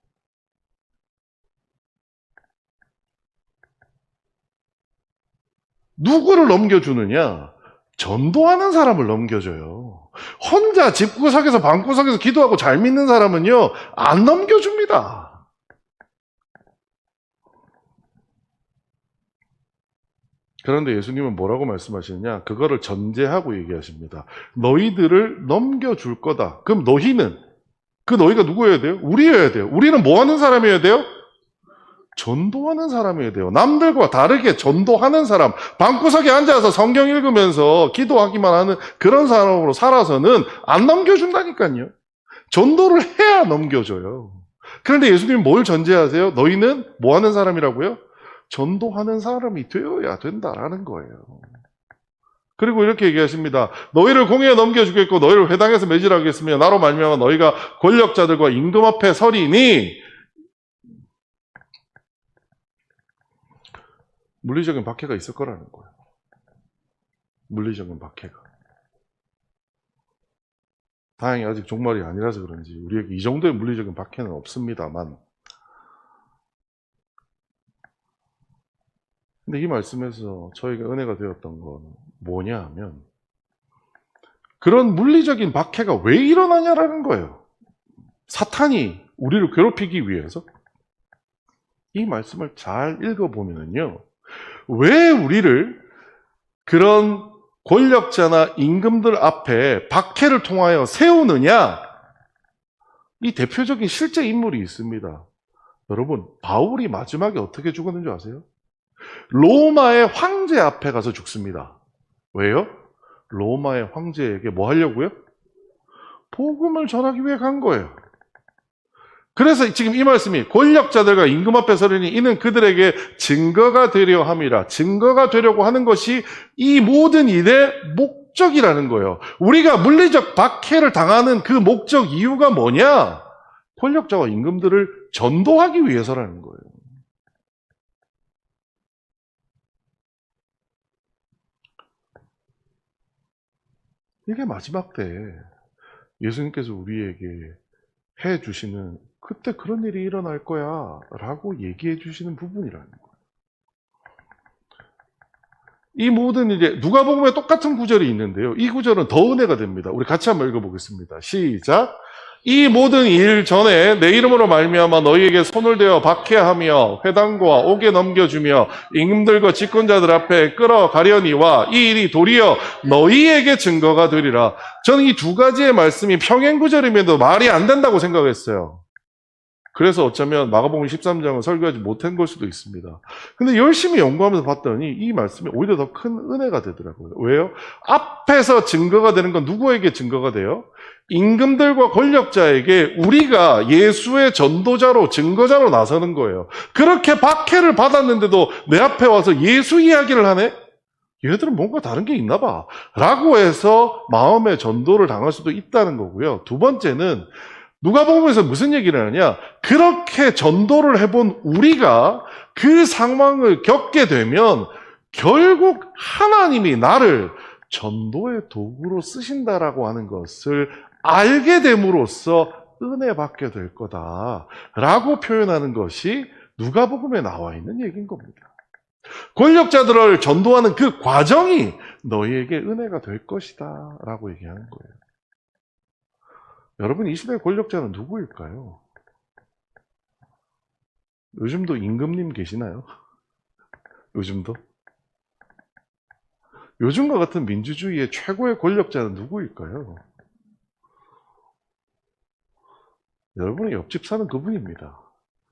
누구를 넘겨주느냐? 전도하는 사람을 넘겨줘요. 혼자 집구석에서 방구석에서 기도하고 잘 믿는 사람은요, 안 넘겨줍니다. 그런데 예수님은 뭐라고 말씀하시느냐? 그거를 전제하고 얘기하십니다. 너희들을 넘겨줄 거다. 그럼 너희는, 그 너희가 누구여야 돼요? 우리여야 돼요. 우리는 뭐 하는 사람이어야 돼요? 전도하는 사람이어야 돼요. 남들과 다르게 전도하는 사람, 방구석에 앉아서 성경 읽으면서 기도하기만 하는 그런 사람으로 살아서는 안 넘겨준다니까요. 전도를 해야 넘겨줘요. 그런데 예수님은 뭘 전제하세요? 너희는 뭐 하는 사람이라고요? 전도하는 사람이 되어야 된다라는 거예요. 그리고 이렇게 얘기하십니다. 너희를 공회에 넘겨주겠고 너희를 회당에서 매질하겠으며 나로 말미암아 너희가 권력자들과 임금 앞에 서리니. 물리적인 박해가 있을 거라는 거예요. 물리적인 박해가. 다행히 아직 종말이 아니라서 그런지 우리에게 이 정도의 물리적인 박해는 없습니다만, 근데 이 말씀에서 저에게 은혜가 되었던 건 뭐냐 하면, 그런 물리적인 박해가 왜 일어나냐라는 거예요. 사탄이 우리를 괴롭히기 위해서. 이 말씀을 잘 읽어보면요, 왜 우리를 그런 권력자나 임금들 앞에 박해를 통하여 세우느냐? 이 대표적인 실제 인물이 있습니다. 여러분, 바울이 마지막에 어떻게 죽었는지 아세요? 로마의 황제 앞에 가서 죽습니다. 왜요? 로마의 황제에게 뭐 하려고요? 복음을 전하기 위해 간 거예요. 그래서 지금 이 말씀이 권력자들과 임금 앞에 서리니 이는 그들에게 증거가 되려 함이라. 증거가 되려고 하는 것이 이 모든 일의 목적이라는 거예요. 우리가 물리적 박해를 당하는 그 목적 이유가 뭐냐? 권력자와 임금들을 전도하기 위해서라는 거예요. 이게 마지막 때 예수님께서 우리에게 해 주시는, 그때 그런 일이 일어날 거야 라고 얘기해 주시는 부분이라는 거예요. 이 모든 이제 누가복음에 똑같은 구절이 있는데요. 이 구절은 더 은혜가 됩니다. 우리 같이 한번 읽어보겠습니다. 시작. 이 모든 일 전에 내 이름으로 말미암아 너희에게 손을 대어 박해하며 회당과 옥에 넘겨주며 임금들과 집권자들 앞에 끌어가려니와 이 일이 도리어 너희에게 증거가 되리라. 저는 이 두 가지의 말씀이 평행 구절임에도 말이 안 된다고 생각했어요. 그래서 어쩌면 마가복음 13장은 설교하지 못한 걸 수도 있습니다. 근데 열심히 연구하면서 봤더니 이 말씀이 오히려 더 큰 은혜가 되더라고요. 왜요? 앞에서 증거가 되는 건 누구에게 증거가 돼요? 임금들과 권력자에게 우리가 예수의 전도자로, 증거자로 나서는 거예요. 그렇게 박해를 받았는데도 내 앞에 와서 예수 이야기를 하네? 얘들은 뭔가 다른 게 있나 봐 라고 해서 마음의 전도를 당할 수도 있다는 거고요. 두 번째는 누가복음에서 무슨 얘기를 하느냐? 그렇게 전도를 해본 우리가 그 상황을 겪게 되면 결국 하나님이 나를 전도의 도구로 쓰신다라고 하는 것을 알게 됨으로써 은혜 받게 될 거다라고 표현하는 것이 누가복음에 나와 있는 얘기인 겁니다. 권력자들을 전도하는 그 과정이 너희에게 은혜가 될 것이다 라고 얘기하는 거예요. 여러분, 이 시대의 권력자는 누구일까요? 요즘도 임금님 계시나요? 요즘도? 요즘과 같은 민주주의의 최고의 권력자는 누구일까요? 여러분의 옆집 사는 그분입니다.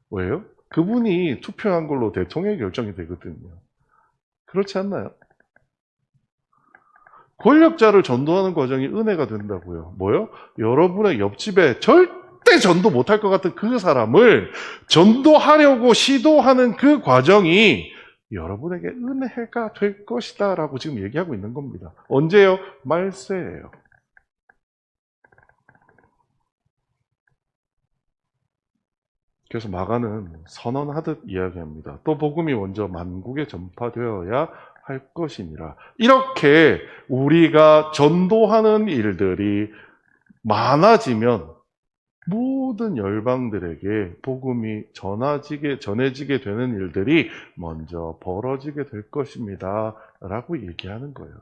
왜요? 그분이 투표한 걸로 대통령이 결정이 되거든요. 그렇지 않나요? 권력자를 전도하는 과정이 은혜가 된다고요. 뭐요? 여러분의 옆집에 절대 전도 못할 것 같은 그 사람을 전도하려고 시도하는 그 과정이 여러분에게 은혜가 될 것이다 라고 지금 얘기하고 있는 겁니다. 언제요? 말세예요. 그래서 마가는 선언하듯 이야기합니다. 또 복음이 먼저 만국에 전파되어야 할 것이니라. 이렇게 우리가 전도하는 일들이 많아지면 모든 열방들에게 복음이 전해지게 되는 일들이 먼저 벌어지게 될 것입니다. 라고 얘기하는 거예요.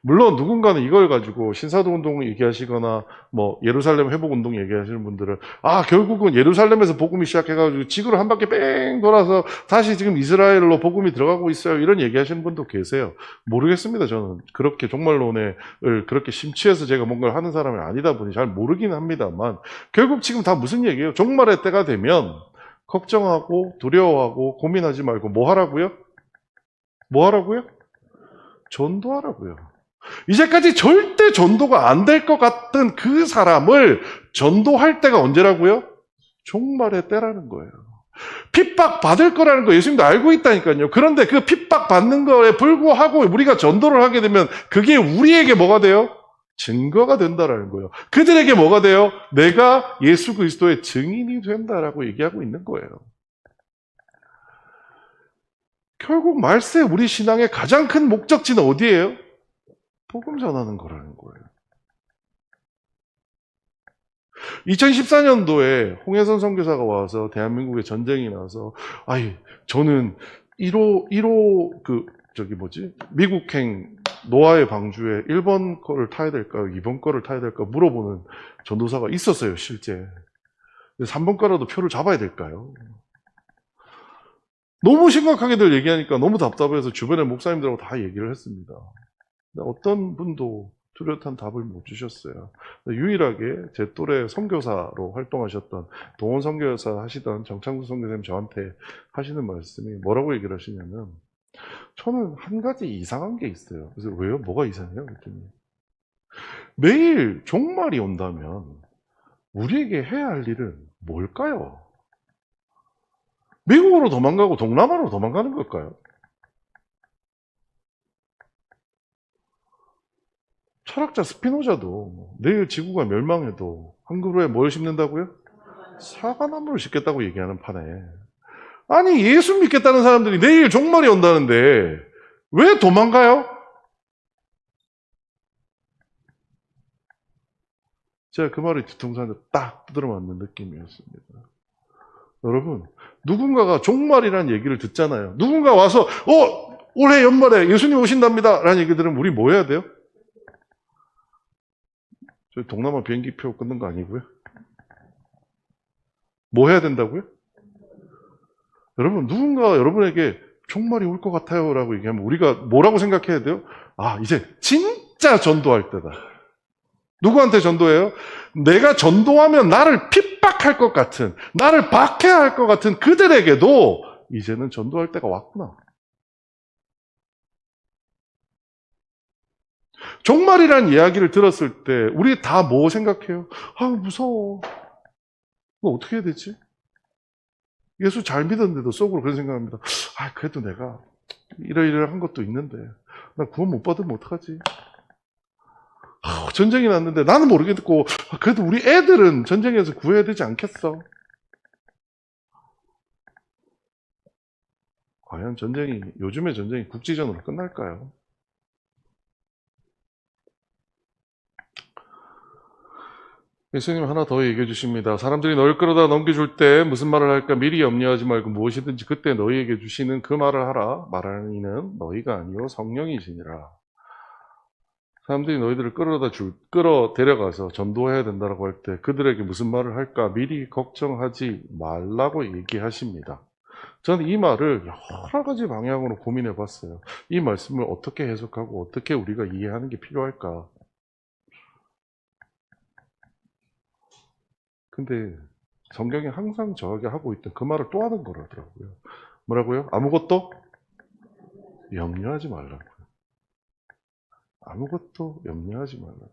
물론 누군가는 이걸 가지고 신사도 운동 얘기하시거나 뭐 예루살렘 회복 운동 얘기하시는 분들은 결국은 예루살렘에서 복음이 시작해가지고 지구를 한 바퀴 뺑 돌아서 다시 지금 이스라엘로 복음이 들어가고 있어요. 이런 얘기하시는 분도 계세요. 모르겠습니다. 저는 그렇게 종말론을 그렇게 심취해서 제가 뭔가를 하는 사람이 아니다 보니 잘 모르긴 합니다만 결국 지금 다 무슨 얘기예요? 종말의 때가 되면 걱정하고 두려워하고 고민하지 말고 뭐 하라고요? 뭐 하라고요? 전도하라고요. 이제까지 절대 전도가 안 될 것 같던 그 사람을 전도할 때가 언제라고요? 종말의 때라는 거예요. 핍박 받을 거라는 거 예수님도 알고 있다니까요. 그런데 그 핍박 받는 거에 불구하고 우리가 전도를 하게 되면 그게 우리에게 뭐가 돼요? 증거가 된다라는 거예요. 그들에게 뭐가 돼요? 내가 예수 그리스도의 증인이 된다라고 얘기하고 있는 거예요. 결국 말세 우리 신앙의 가장 큰 목적지는 어디예요? 복음 전하는 거라는 거예요. 2014년도에 홍혜선 선교사가 와서 대한민국에 전쟁이 나서 저는 1호 미국행 노아의 방주에 1번 거를 타야 될까요? 2번 거를 타야 될까 물어보는 전도사가 있었어요, 실제. 3번 거라도 표를 잡아야 될까요? 너무 심각하게들 얘기하니까 너무 답답해서 주변의 목사님들하고 다 얘기를 했습니다. 어떤 분도 뚜렷한 답을 못 주셨어요. 유일하게 제 또래 선교사로 활동하셨던 동원 선교사 하시던 정창수 선교사님 저한테 하시는 말씀이 뭐라고 얘기를 하시냐면 저는 한 가지 이상한 게 있어요. 그래서 왜요? 뭐가 이상해요? 그랬더니 매일 종말이 온다면 우리에게 해야 할 일은 뭘까요? 미국으로 도망가고 동남아로 도망가는 걸까요? 철학자 스피노자도 내일 지구가 멸망해도 한 그루에 뭘 심는다고요? 사과나무를 심겠다고 얘기하는 판에 아니 예수 믿겠다는 사람들이 내일 종말이 온다는데 왜 도망가요? 제가 그 말이 뒤통수한테 딱 두드려 맞는 느낌이었습니다. 여러분 누군가가 종말이라는 얘기를 듣잖아요. 누군가 와서 올해 연말에 예수님 오신답니다 라는 얘기 들으면 우리 뭐 해야 돼요? 저희 동남아 비행기표 끊는 거 아니고요. 뭐 해야 된다고요? 여러분 누군가 여러분에게 종말이 올 것 같아요 라고 얘기하면 우리가 뭐라고 생각해야 돼요? 이제 진짜 전도할 때다. 누구한테 전도해요? 내가 전도하면 나를 핍박할 것 같은, 나를 박해할 것 같은 그들에게도 이제는 전도할 때가 왔구나. 종말이라는 이야기를 들었을 때 우리 다 뭐 생각해요? 무서워. 뭐 어떻게 해야 되지? 예수 잘 믿었는데도 속으로 그런 생각합니다. 그래도 내가 이러이러한 것도 있는데 나 구원 못 받으면 어떡하지? 전쟁이 났는데 나는 모르겠고 그래도 우리 애들은 전쟁에서 구해야 되지 않겠어? 과연 요즘의 전쟁이 국지전으로 끝날까요? 예수님 하나 더 얘기해 주십니다. 사람들이 널 끌어다 넘겨줄 때 무슨 말을 할까 미리 염려하지 말고 무엇이든지 그때 너희에게 주시는 그 말을 하라. 말하는 이는 너희가 아니요 성령이시니라. 사람들이 너희들을 끌어 데려가서 전도해야 된다고 할 때 그들에게 무슨 말을 할까 미리 걱정하지 말라고 얘기하십니다. 저는 이 말을 여러 가지 방향으로 고민해 봤어요. 이 말씀을 어떻게 해석하고 어떻게 우리가 이해하는 게 필요할까? 근데 성경이 항상 저에게 하고 있던 그 말을 또 하는 거라더라고요. 뭐라고요? 아무것도 염려하지 말라고요. 아무것도 염려하지 말라고.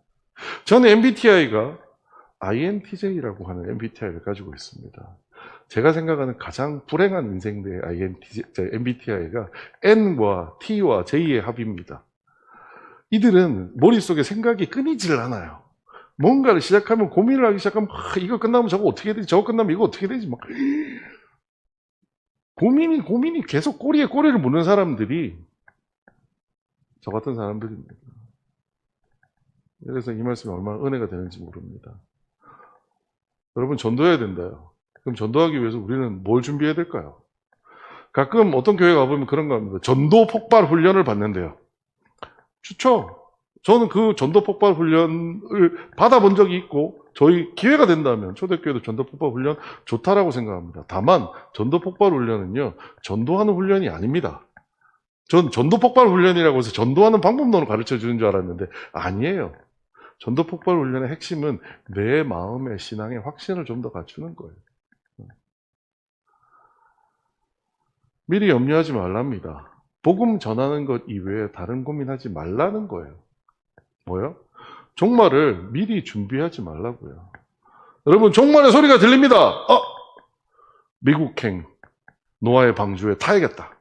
저는 MBTI가 INTJ라고 하는 MBTI를 가지고 있습니다. 제가 생각하는 가장 불행한 인생의 MBTI가 N과 T와 J의 합입니다. 이들은 머릿속에 생각이 끊이질 않아요. 뭔가를 시작하면 고민을 하기 시작하면 이거 끝나면 저거 어떻게 되지? 저거 끝나면 이거 어떻게 되지? 막 고민이 계속 꼬리에 꼬리를 무는 사람들이 저 같은 사람들입니다. 그래서 이 말씀이 얼마나 은혜가 되는지 모릅니다. 여러분, 전도해야 된다요. 그럼 전도하기 위해서 우리는 뭘 준비해야 될까요? 가끔 어떤 교회 가보면 그런 거 합니다. 전도 폭발 훈련을 받는데요. 좋죠. 저는 그 전도 폭발 훈련을 받아본 적이 있고, 저희 기회가 된다면 초대교회도 전도 폭발 훈련 좋다라고 생각합니다. 다만 전도 폭발 훈련은요, 전도하는 훈련이 아닙니다. 전 전도 폭발 훈련이라고 해서 전도하는 방법론을 가르쳐 주는 줄 알았는데 아니에요. 전도 폭발 훈련의 핵심은 내 마음의 신앙의 확신을 좀 더 갖추는 거예요. 미리 염려하지 말랍니다. 복음 전하는 것 이외에 다른 고민하지 말라는 거예요. 뭐요? 종말을 미리 준비하지 말라고요. 여러분, 종말의 소리가 들립니다. 미국행 노아의 방주에 타야겠다.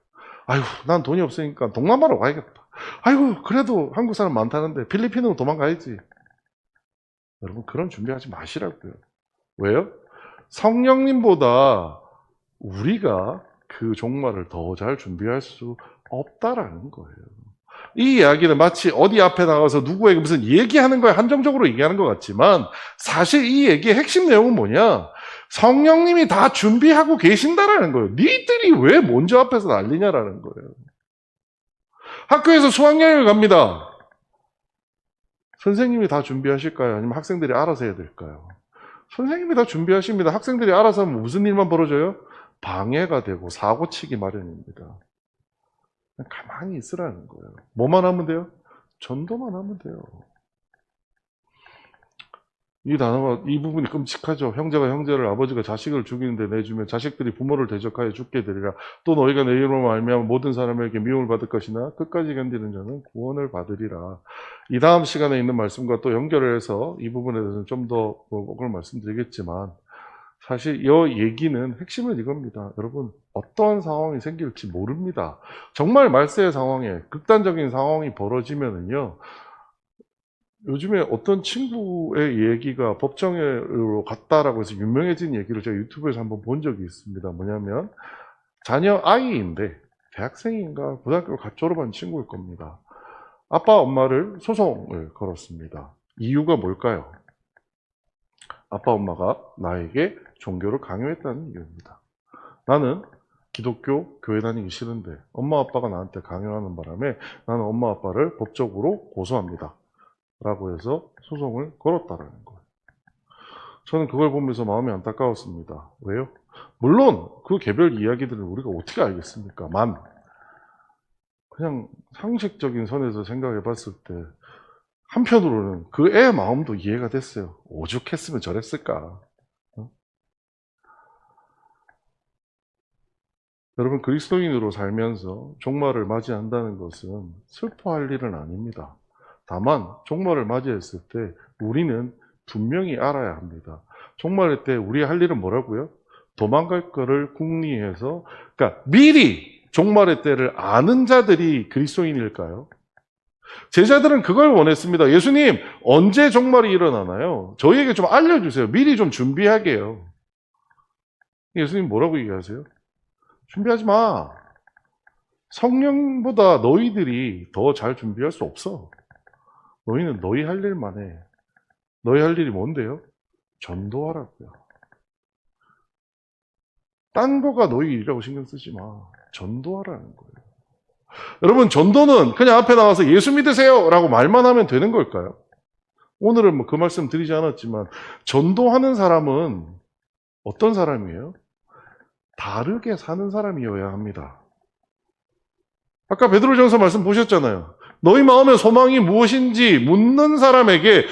아유, 난 돈이 없으니까 동남아로 가야겠다. 아이고, 그래도 한국 사람 많다는데 필리핀으로 도망가야지. 여러분, 그런 준비하지 마시라고요. 왜요? 성령님보다 우리가 그 종말을 더 잘 준비할 수 없다라는 거예요. 이 이야기는 마치 어디 앞에 나가서 누구에게 무슨 얘기하는 거에 한정적으로 얘기하는 것 같지만, 사실 이 얘기의 핵심 내용은 뭐냐? 성령님이 다 준비하고 계신다라는 거예요. 니들이 왜 먼저 앞에서 난리냐라는 거예요. 학교에서 수학여행을 갑니다. 선생님이 다 준비하실까요? 아니면 학생들이 알아서 해야 될까요? 선생님이 다 준비하십니다. 학생들이 알아서 하면 무슨 일만 벌어져요? 방해가 되고 사고치기 마련입니다. 그냥 가만히 있으라는 거예요. 뭐만 하면 돼요? 전도만 하면 돼요. 이 단어가, 이 부분이 끔찍하죠. 형제가 형제를, 아버지가 자식을 죽이는데 내주면 자식들이 부모를 대적하여 죽게 되리라. 또 너희가 내 이름으로 말미암아 모든 사람에게 미움을 받을 것이나 끝까지 견디는 자는 구원을 받으리라. 이 다음 시간에 있는 말씀과 또 연결을 해서 이 부분에 대해서는 좀 더 그걸 말씀드리겠지만, 사실 이 얘기는 핵심은 이겁니다. 여러분, 어떠한 상황이 생길지 모릅니다. 정말 말세의 상황에 극단적인 상황이 벌어지면은요, 요즘에 어떤 친구의 얘기가 법정으로 갔다라고 해서 유명해진 얘기를 제가 유튜브에서 한번 본 적이 있습니다. 뭐냐면, 자녀 아이인데 대학생인가 고등학교를 갓 졸업한 친구일 겁니다. 아빠 엄마를 소송을 걸었습니다. 이유가 뭘까요? 아빠 엄마가 나에게 종교를 강요했다는 이유입니다. 나는 기독교 교회 다니기 싫은데 엄마 아빠가 나한테 강요하는 바람에 나는 엄마 아빠를 법적으로 고소합니다. 라고 해서 소송을 걸었다라는 거예요. 저는 그걸 보면서 마음이 안타까웠습니다. 왜요? 물론 그 개별 이야기들을 우리가 어떻게 알겠습니까? 그냥 상식적인 선에서 생각해 봤을 때 한편으로는 그 애 마음도 이해가 됐어요. 오죽했으면 저랬을까? 여러분, 그리스도인으로 살면서 종말을 맞이한다는 것은 슬퍼할 일은 아닙니다. 다만 종말을 맞이했을 때 우리는 분명히 알아야 합니다. 종말의 때 우리 할 일은 뭐라고요? 도망갈 거를 궁리해서, 그러니까 미리 종말의 때를 아는 자들이 그리스도인일까요? 제자들은 그걸 원했습니다. 예수님, 언제 종말이 일어나나요? 저희에게 좀 알려주세요. 미리 좀 준비하게요. 예수님 뭐라고 얘기하세요? 준비하지 마. 성령보다 너희들이 더 잘 준비할 수 없어. 너희는 너희 할 일만 해. 너희 할 일이 뭔데요? 전도하라고요. 딴 거가 너희 일이라고 신경 쓰지 마. 전도하라는 거예요. 여러분, 전도는 그냥 앞에 나와서 예수 믿으세요 라고 말만 하면 되는 걸까요? 오늘은 뭐 그 말씀 드리지 않았지만, 전도하는 사람은 어떤 사람이에요? 다르게 사는 사람이어야 합니다. 아까 베드로전서 말씀 보셨잖아요. 너희 마음의 소망이 무엇인지 묻는 사람에게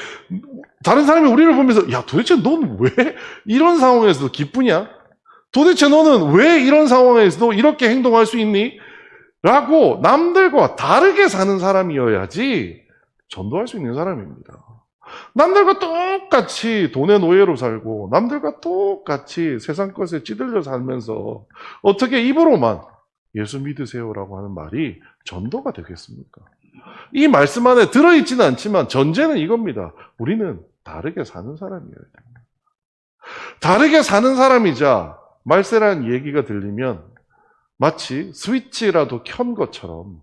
다른 사람이 우리를 보면서, 야, 도대체 너는 왜 이런 상황에서도 기쁘냐? 도대체 너는 왜 이런 상황에서도 이렇게 행동할 수 있니? 라고 남들과 다르게 사는 사람이어야지 전도할 수 있는 사람입니다. 남들과 똑같이 돈의 노예로 살고 남들과 똑같이 세상 것에 찌들려 살면서 어떻게 입으로만 예수 믿으세요라고 하는 말이 전도가 되겠습니까? 이 말씀 안에 들어있지는 않지만 전제는 이겁니다. 우리는 다르게 사는 사람이어야 됩니다. 다르게 사는 사람이자 말세라는 얘기가 들리면 마치 스위치라도 켠 것처럼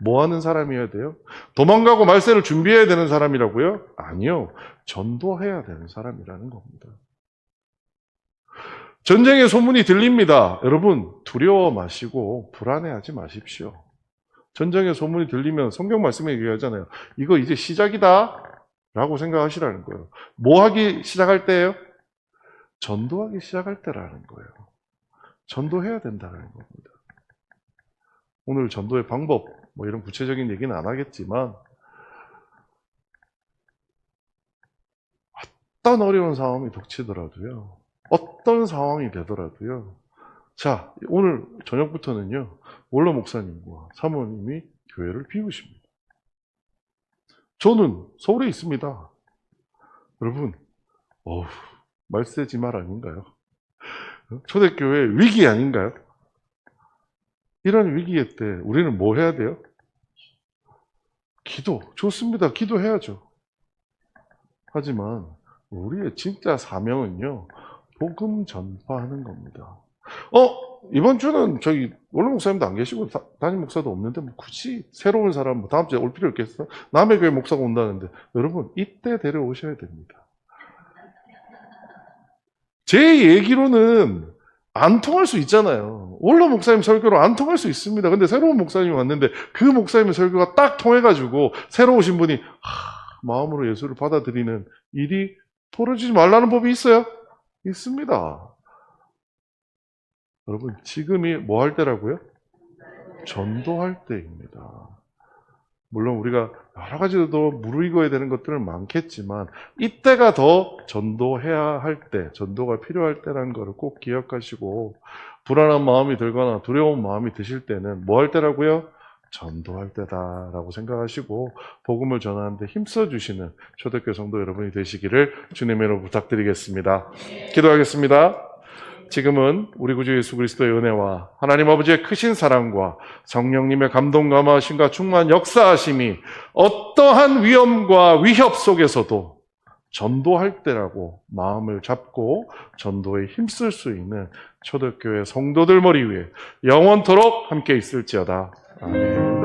뭐 하는 사람이어야 돼요? 도망가고 말세를 준비해야 되는 사람이라고요? 아니요. 전도해야 되는 사람이라는 겁니다. 전쟁의 소문이 들립니다. 여러분, 두려워 마시고 불안해하지 마십시오. 전쟁의 소문이 들리면 성경 말씀에 얘기하잖아요. 이거 이제 시작이다 라고 생각하시라는 거예요. 뭐 하기 시작할 때예요? 전도하기 시작할 때라는 거예요. 전도해야 된다는 겁니다. 오늘 전도의 방법, 뭐 이런 구체적인 얘기는 안 하겠지만, 어떤 어려운 상황이 닥치더라도요, 어떤 상황이 되더라도요, 자, 오늘 저녁부터는요, 원로 목사님과 사모님이 교회를 비우십니다. 저는 서울에 있습니다. 여러분, 말세지 말 아닌가요? 초대교회 위기 아닌가요? 이런 위기의 때 우리는 뭐 해야 돼요? 기도. 좋습니다. 기도해야죠. 하지만 우리의 진짜 사명은요, 복음 전파하는 겁니다. 이번 주는 저기 원로 목사님도 안 계시고 담임 목사도 없는데 뭐 굳이 새로운 사람 뭐 다음 주에 올 필요 있겠어? 남의 교회 목사가 온다는데 여러분 이때 데려오셔야 됩니다. 제 얘기로는 안 통할 수 있잖아요. 원로 목사님 설교로 안 통할 수 있습니다. 근데 새로운 목사님이 왔는데 그 목사님의 설교가 딱 통해가지고 새로 오신 분이 마음으로 예수를 받아들이는 일이 벌어지지 말라는 법이 있어요? 있습니다. 여러분, 지금이 뭐 할 때라고요? 전도할 때입니다. 물론 우리가 여러 가지로 무르익어야 되는 것들은 많겠지만 이때가 더 전도해야 할 때, 전도가 필요할 때라는 것을 꼭 기억하시고 불안한 마음이 들거나 두려운 마음이 드실 때는 뭐 할 때라고요? 전도할 때다라고 생각하시고 복음을 전하는데 힘써주시는 초대교회 성도 여러분이 되시기를 주님의 이름으로 부탁드리겠습니다. 기도하겠습니다. 지금은 우리 구주 예수 그리스도의 은혜와 하나님 아버지의 크신 사랑과 성령님의 감동 감화하심과 충만한 역사하심이 어떠한 위험과 위협 속에서도 전도할 때라고 마음을 잡고 전도에 힘쓸 수 있는 초대교회 성도들 머리 위에 영원토록 함께 있을지어다. 아멘.